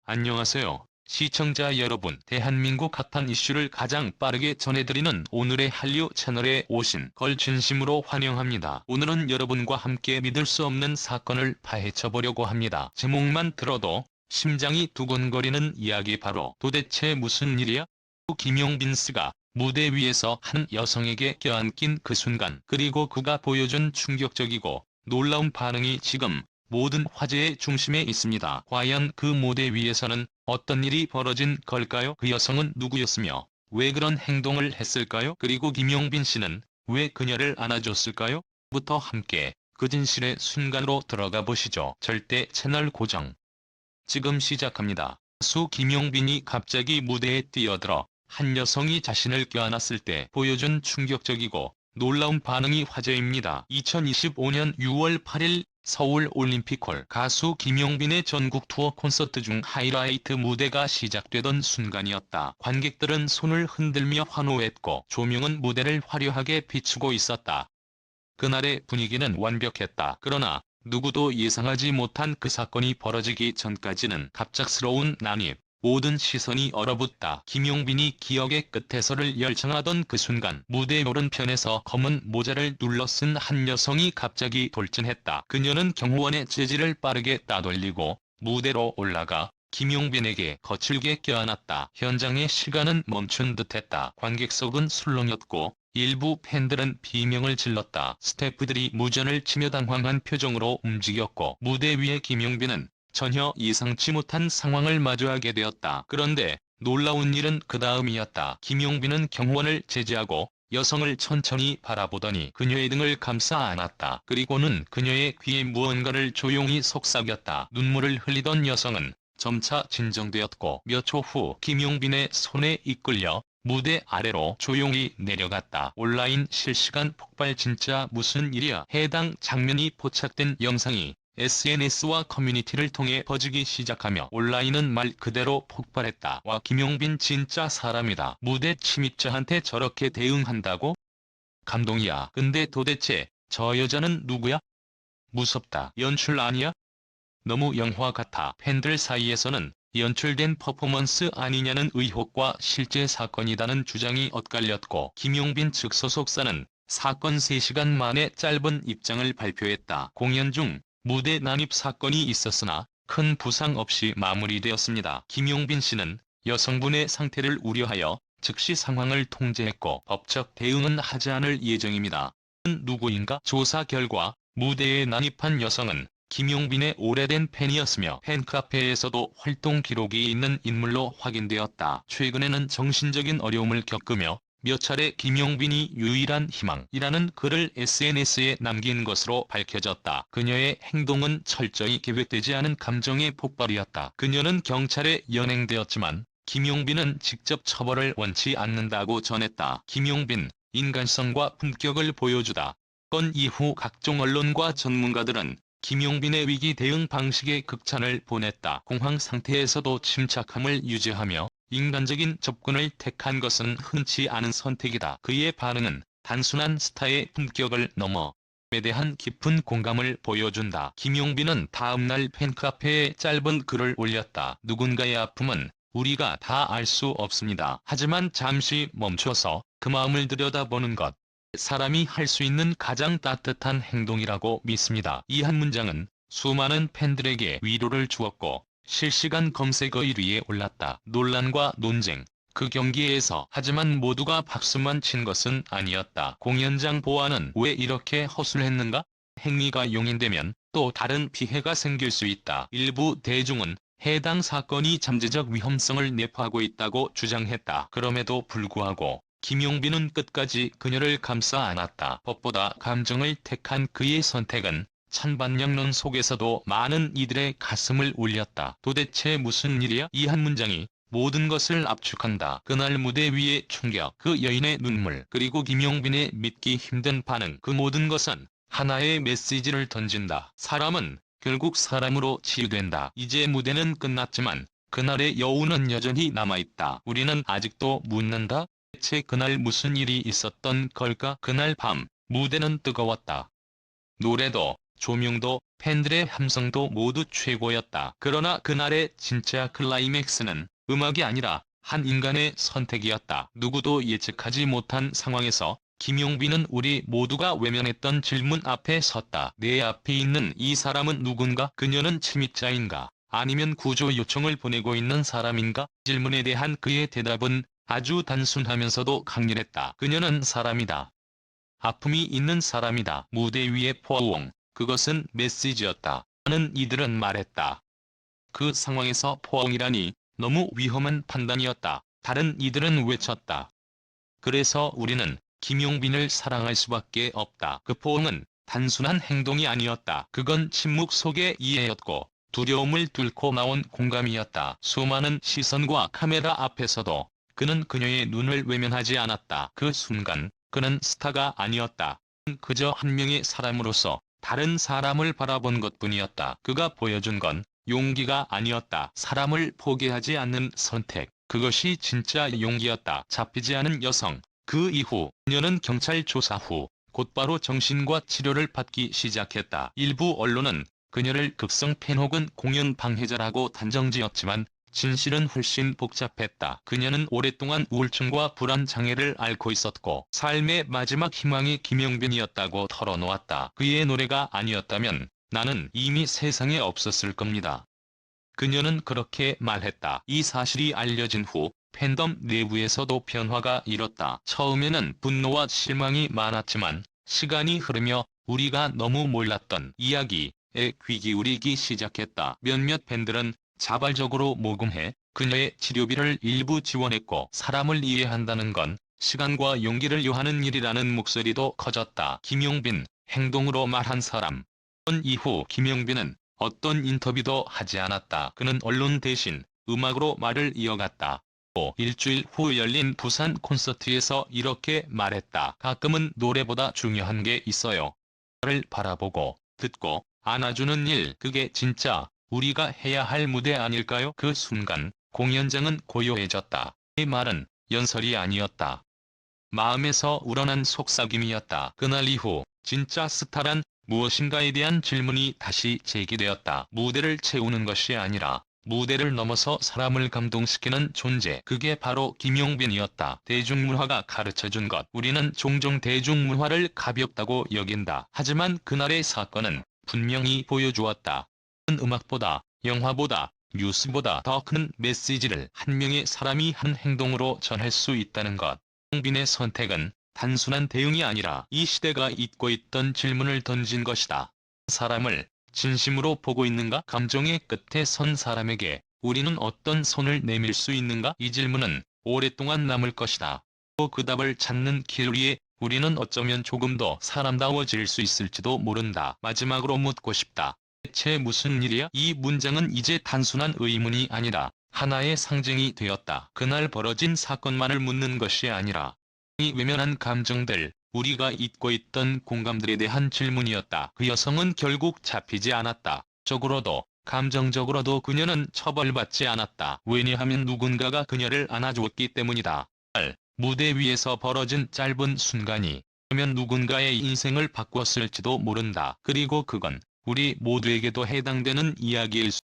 안녕하세요. 시청자 여러분, 대한민국 핫한 이슈를 가장 빠르게 전해드리는 오늘의 한류 채널에 오신 걸 진심으로 환영합니다. 오늘은 여러분과 함께 믿을 수 없는 사건을 파헤쳐보려고 합니다. 제목만 들어도 심장이 두근거리는 이야기, 바로 도대체 무슨 일이야? 김용빈 씨가 무대 위에서 한 여성에게 껴안긴 그 순간, 그리고 그가 보여준 충격적이고 놀라운 반응이 지금 모든 화제의 중심에 있습니다. 과연 그 무대 위에서는 어떤 일이 벌어진 걸까요? 그 여성은 누구였으며 왜 그런 행동을 했을까요? 그리고 김용빈 씨는 왜 그녀를 안아줬을까요? 부터 함께 그 진실의 순간으로 들어가 보시죠. 절대 채널 고정. 지금 시작합니다. 가수 김용빈이 갑자기 무대에 뛰어들어 한 여성이 자신을 껴안았을 때 보여준 충격적이고 놀라운 반응이 화제입니다. 2025년 6월 8일 서울 올림픽홀, 가수 김용빈의 전국 투어 콘서트 중 하이라이트 무대가 시작되던 순간이었다. 관객들은 손을 흔들며 환호했고 조명은 무대를 화려하게 비추고 있었다. 그날의 분위기는 완벽했다. 그러나 누구도 예상하지 못한 그 사건이 벌어지기 전까지는 갑작스러운 난입, 모든 시선이 얼어붙다. 김용빈이 기억의 끝에서를 열창하던 그 순간, 무대 오른편에서 검은 모자를 눌러쓴 한 여성이 갑자기 돌진했다. 그녀는 경호원의 제지를 빠르게 따돌리고 무대로 올라가 김용빈에게 거칠게 껴안았다. 현장의 시간은 멈춘 듯했다. 관객석은 술렁였고 일부 팬들은 비명을 질렀다. 스태프들이 무전을 치며 당황한 표정으로 움직였고 무대 위의 김용빈은 전혀 예상치 못한 상황을 마주하게 되었다. 그런데 놀라운 일은 그 다음이었다. 김용빈은 경호원을 제지하고 여성을 천천히 바라보더니 그녀의 등을 감싸 안았다. 그리고는 그녀의 귀에 무언가를 조용히 속삭였다. 눈물을 흘리던 여성은 점차 진정되었고 몇 초 후 김용빈의 손에 이끌려 무대 아래로 조용히 내려갔다. 온라인 실시간 폭발. 진짜 무슨 일이야? 해당 장면이 포착된 영상이 SNS와 커뮤니티를 통해 퍼지기 시작하며 온라인은 말 그대로 폭발했다. 와, 김용빈 진짜 사람이다. 무대 침입자한테 저렇게 대응한다고? 감동이야. 근데 도대체 저 여자는 누구야? 무섭다. 연출 아니야? 너무 영화 같아. 팬들 사이에서는 연출된 퍼포먼스 아니냐는 의혹과 실제 사건이라는 주장이 엇갈렸고, 김용빈 측 소속사는 사건 3시간 만에 짧은 입장을 발표했다. 공연 중 무대 난입 사건이 있었으나 큰 부상 없이 마무리되었습니다. 김용빈 씨는 여성분의 상태를 우려하여 즉시 상황을 통제했고 법적 대응은 하지 않을 예정입니다. 누구인가? 조사 결과 무대에 난입한 여성은 김용빈의 오래된 팬이었으며 팬카페에서도 활동 기록이 있는 인물로 확인되었다. 최근에는 정신적인 어려움을 겪으며 몇 차례 김용빈이 유일한 희망이라는 글을 SNS에 남긴 것으로 밝혀졌다. 그녀의 행동은 철저히 계획되지 않은 감정의 폭발이었다. 그녀는 경찰에 연행되었지만 김용빈은 직접 처벌을 원치 않는다고 전했다. 김용빈, 인간성과 품격을 보여주다. 건 이후 각종 언론과 전문가들은 김용빈의 위기 대응 방식에 극찬을 보냈다. 공황 상태에서도 침착함을 유지하며 인간적인 접근을 택한 것은 흔치 않은 선택이다. 그의 반응은 단순한 스타의 품격을 넘어 에 대한 깊은 공감을 보여준다. 김용빈은 다음날 팬카페에 짧은 글을 올렸다. 누군가의 아픔은 우리가 다 알 수 없습니다. 하지만 잠시 멈춰서 그 마음을 들여다보는 것, 사람이 할 수 있는 가장 따뜻한 행동이라고 믿습니다. 이 한 문장은 수많은 팬들에게 위로를 주었고 실시간 검색어 1위에 올랐다. 논란과 논쟁, 그 경기에서. 하지만 모두가 박수만 친 것은 아니었다. 공연장 보안은 왜 이렇게 허술했는가? 행위가 용인되면 또 다른 피해가 생길 수 있다. 일부 대중은 해당 사건이 잠재적 위험성을 내포하고 있다고 주장했다. 그럼에도 불구하고 김용빈은 끝까지 그녀를 감싸 안았다. 법보다 감정을 택한 그의 선택은 찬반영론 속에서도 많은 이들의 가슴을 울렸다. 도대체 무슨 일이야? 이 한 문장이 모든 것을 압축한다. 그날 무대 위의 충격, 그 여인의 눈물, 그리고 김용빈의 믿기 힘든 반응, 그 모든 것은 하나의 메시지를 던진다. 사람은 결국 사람으로 치유된다. 이제 무대는 끝났지만 그날의 여운은 여전히 남아있다. 우리는 아직도 묻는다. 대체 그날 무슨 일이 있었던 걸까? 그날 밤 무대는 뜨거웠다. 노래도 조명도 팬들의 함성도 모두 최고였다. 그러나 그날의 진짜 클라이맥스는 음악이 아니라 한 인간의 선택이었다. 누구도 예측하지 못한 상황에서 김용빈은 우리 모두가 외면했던 질문 앞에 섰다. 내 앞에 있는 이 사람은 누군가? 그녀는 침입자인가? 아니면 구조 요청을 보내고 있는 사람인가? 질문에 대한 그의 대답은 아주 단순하면서도 강렬했다. 그녀는 사람이다. 아픔이 있는 사람이다. 무대 위의 포옹, 그것은 메시지였다. 는 이들은 말했다. 그 상황에서 포옹이라니 너무 위험한 판단이었다. 다른 이들은 외쳤다. 그래서 우리는 김용빈을 사랑할 수밖에 없다. 그 포옹은 단순한 행동이 아니었다. 그건 침묵 속의 이해였고 두려움을 뚫고 나온 공감이었다. 수많은 시선과 카메라 앞에서도 그는 그녀의 눈을 외면하지 않았다. 그 순간 그는 스타가 아니었다. 그저 한 명의 사람으로서 다른 사람을 바라본 것뿐이었다. 그가 보여준 건 용기가 아니었다. 사람을 포기하지 않는 선택. 그것이 진짜 용기였다. 잡히지 않은 여성. 그 이후 그녀는 경찰 조사 후 곧바로 정신과 치료를 받기 시작했다. 일부 언론은 그녀를 극성 팬 혹은 공연 방해자라고 단정지었지만 진실은 훨씬 복잡했다. 그녀는 오랫동안 우울증과 불안 장애를 앓고 있었고 삶의 마지막 희망이 김용빈이었다고 털어놓았다. 그의 노래가 아니었다면 나는 이미 세상에 없었을 겁니다. 그녀는 그렇게 말했다. 이 사실이 알려진 후 팬덤 내부에서도 변화가 일었다. 처음에는 분노와 실망이 많았지만 시간이 흐르며 우리가 너무 몰랐던 이야기에 귀 기울이기 시작했다. 몇몇 팬들은 자발적으로 모금해 그녀의 치료비를 일부 지원했고 사람을 이해한다는 건 시간과 용기를 요하는 일이라는 목소리도 커졌다. 김용빈, 행동으로 말한 사람. 이후 김용빈은 어떤 인터뷰도 하지 않았다. 그는 언론 대신 음악으로 말을 이어갔다. 일주일 후 열린 부산 콘서트에서 이렇게 말했다. 가끔은 노래보다 중요한 게 있어요. 를 바라보고 듣고 안아주는 일, 그게 진짜 우리가 해야 할 무대 아닐까요? 그 순간 공연장은 고요해졌다. 이 말은 연설이 아니었다. 마음에서 우러난 속삭임이었다. 그날 이후 진짜 스타란 무엇인가에 대한 질문이 다시 제기되었다. 무대를 채우는 것이 아니라 무대를 넘어서 사람을 감동시키는 존재. 그게 바로 김용빈이었다. 대중문화가 가르쳐준 것. 우리는 종종 대중문화를 가볍다고 여긴다. 하지만 그날의 사건은 분명히 보여주었다. 음악보다, 영화보다, 뉴스보다 더 큰 메시지를 한 명의 사람이 한 행동으로 전할 수 있다는 것. 김용빈의 선택은 단순한 대응이 아니라 이 시대가 잊고 있던 질문을 던진 것이다. 사람을 진심으로 보고 있는가? 감정의 끝에 선 사람에게 우리는 어떤 손을 내밀 수 있는가? 이 질문은 오랫동안 남을 것이다. 또 그 답을 찾는 길 위에 우리는 어쩌면 조금 더 사람다워질 수 있을지도 모른다. 마지막으로 묻고 싶다. 대체 무슨 일이야? 이 문장은 이제 단순한 의문이 아니라 하나의 상징이 되었다. 그날 벌어진 사건만을 묻는 것이 아니라 이 외면한 감정들, 우리가 잊고 있던 공감들에 대한 질문이었다. 그 여성은 결국 잡히지 않았다. 적으로도 감정적으로도 그녀는 처벌받지 않았다. 왜냐하면 누군가가 그녀를 안아주었기 때문이다. 무대 위에서 벌어진 짧은 순간이 그러면 누군가의 인생을 바꿨을지도 모른다. 그리고 그건 우리 모두에게도 해당되는 이야기일 수